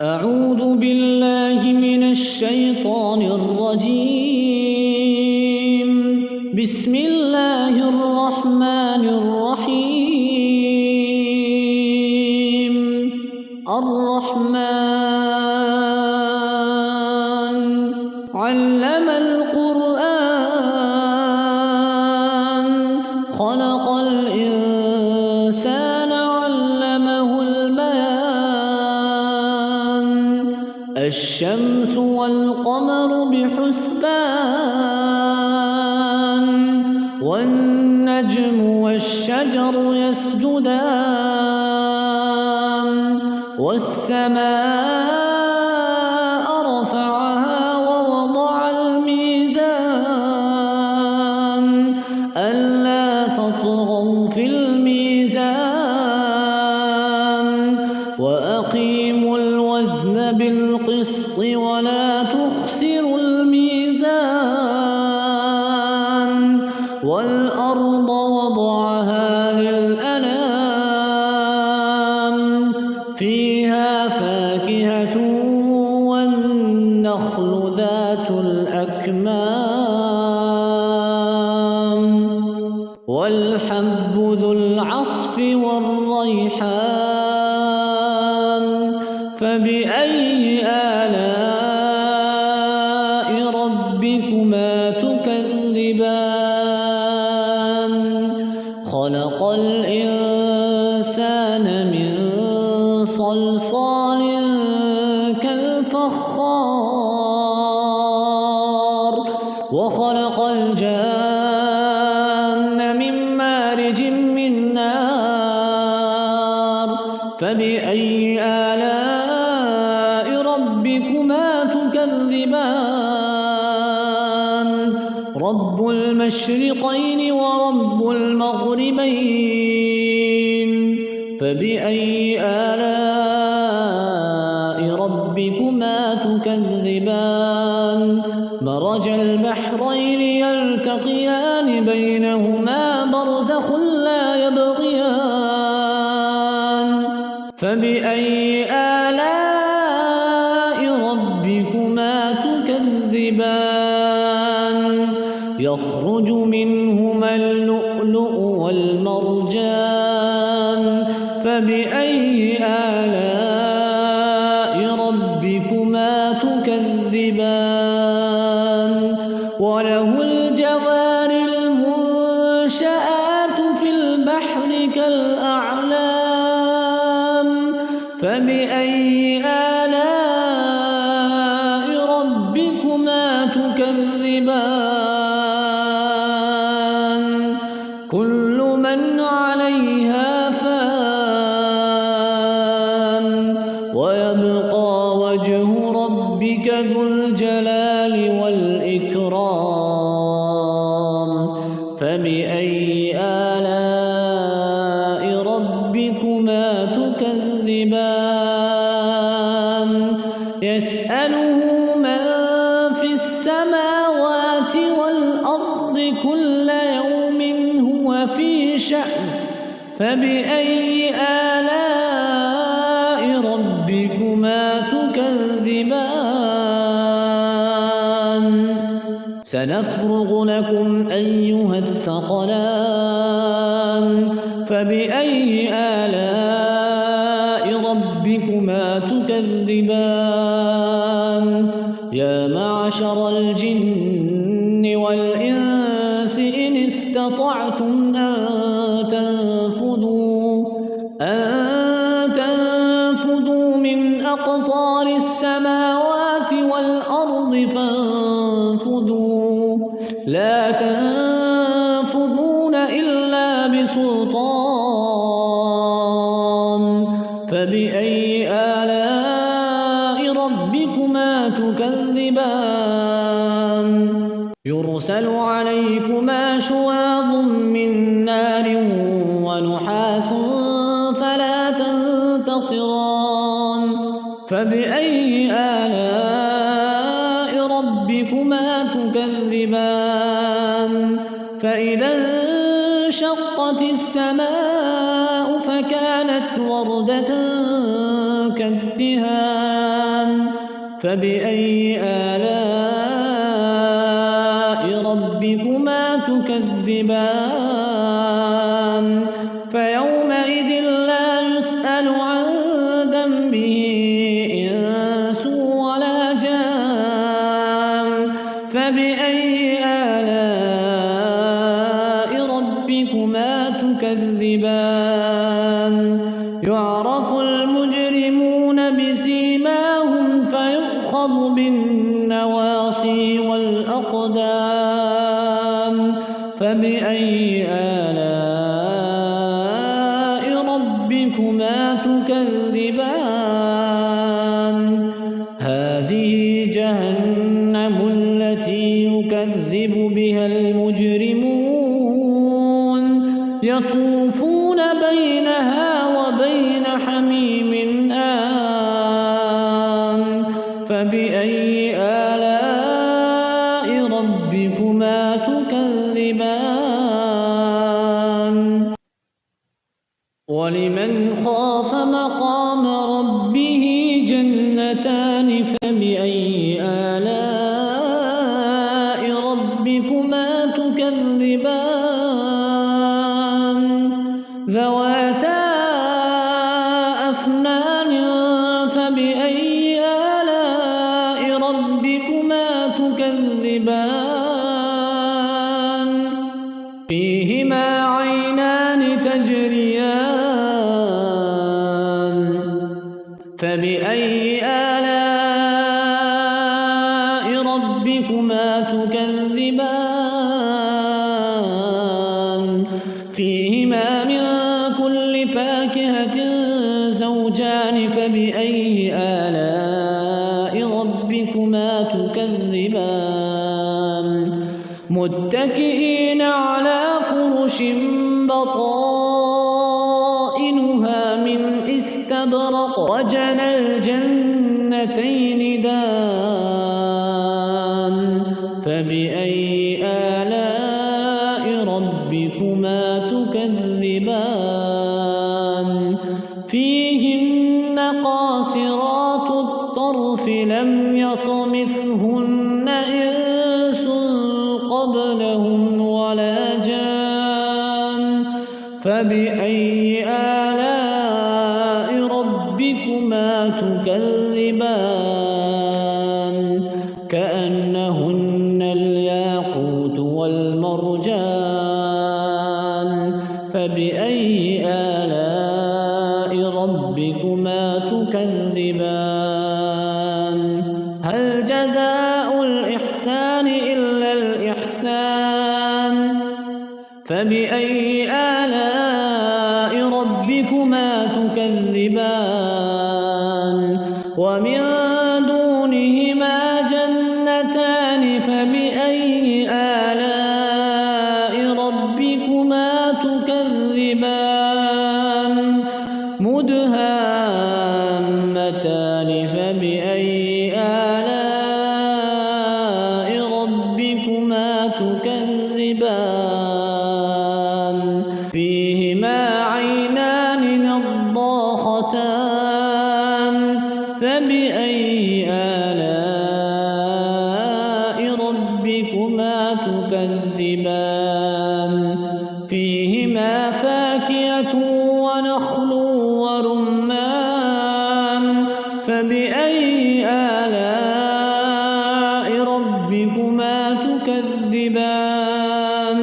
أعوذ بالله من الشيطان الرجيم. بسم الله الرحمن الرحيم. الرحمن علم القرآن خلق الإنسان علمه البيان. الشمس والقمر بحسبان والنجم والشجر يسجدان والسماء رفعها ووضع الميزان ألا تطغوا في الميزان وأقيموا الوزن بالقسط ولا تخسروا الميزان والأرض وضعها للأنام فيها فاكهة والنخل ذات الأكمام والحب ذو العصف والريحان. فبأي آلاء ربكما تكذبان؟ خلق الإنسان من صلصال كالفخار وخلق الجان من مارج من نار. فبأي آلاء ربكما تكذبان؟ رب المشرقين ورب المغربين. فبأي آلاء ربكما تكذبان؟ مرج البحرين يلتقيان بينهما برزخ لا يبغيان. فبأي آلاء ربكما تكذبان؟ يخرج منهما اللؤلؤ والمرجان. فبأي آلاء ربكما تكذبان؟ وله الجوار المنشآت في البحر كالأعلام. فبأي آلاء ربكما تكذبان؟ كل من عليها فان ويبقى وجه ربك ذو الجلال والإكرام. فبأي آلاء ربكما تكذبان؟ يسأله من في السماوات والأرض كل يوم هو في شأن. فبأي آلاء ربكما تكذبان؟ سنفرغ لكم أيها الثقلان. فبأي آلاء ربكما تكذبان؟ يا معشر الجن والإنس إن استطعتم أن تنفذوا من أقطار السماوات والأرض فانفذوا لا تنفذون إلا بسلطان. فبأي آلاء ربكما تكذبان؟ يرسل عليكما شواظ من نار ونحاس فلا تنتصران. فبأي آلاء ربكما تكذبان؟ فإذا انشقت السماء فكانت وردة تكذبان فبأي آلاء ربكما تكذبان فيومئذ لا يسأل عن ذنبه إنس ولا جان فبأي آلاء ربكما تكذبان يعرف المجرمون بسيماهم فيؤخذ بالنواصي والأقدام فبأي آلاء ربكما تكذبان هذه جهنم التي يكذب بها المجرمون يطوفون بينها وبين حميم آن فبأي آلاء ربكما تكذبان ولمن خاف مقام ربه جنتان فبأي آلاء ربكما تكذبان ذواتا أفنان فبأي آلاء ربكما تكذبان فيهما عينان تجريان فبأي آلاء ربكما تكذبان فيهما من كل فاكهة زوجان فبأي آلاء ربكما تكذبان متكئين على فرش بطائنها من استبرق وجنى الجنتين دان فبأي آلاء ربكما تكذبان فيهن قاصرات الطرف لم يطمثهن إنس قبلهم ولا جان فبأي آلاء ربكما تكذبان كأنهن الياقوت والمرجان فبأي آلاء ربكما تكذبان هل جزاء الإحسان إلا الإحسان فبأي آلاء ربكما تكذبان ومن دونهما جنتان فبأي آلاء ربكما تكذبان مدهامتان فبأي آلاء ربكما تكذبان فيهما عينان نضاختان فبأي آلاء ربكما تكذبان فيهما فاكهة ونخل ورمان فبأي آلاء ربكما تكذبان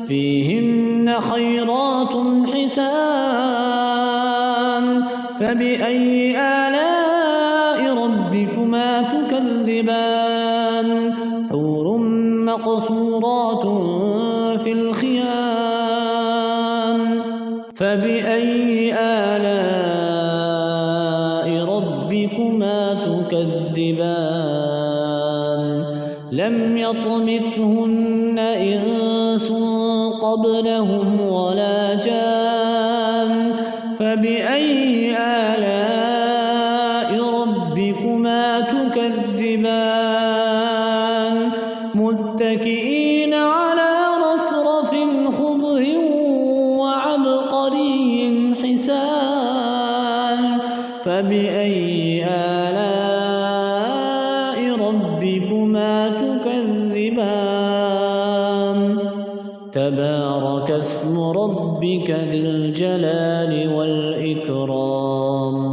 فيهن خيرات حسان فبأي آلاء ربكما تكذبان حور مقصورات في الخيام فبأي آلاء ربكما تكذبان لم يطمثهن إنس قبلهم ولا جان فبأي آلاء ربكما تكذبان متكئين على رفرف خضر وعبقري حسان فبأي آلاء ربكما تكذبان تبارك اسم ربك ذي الجلال والإكرام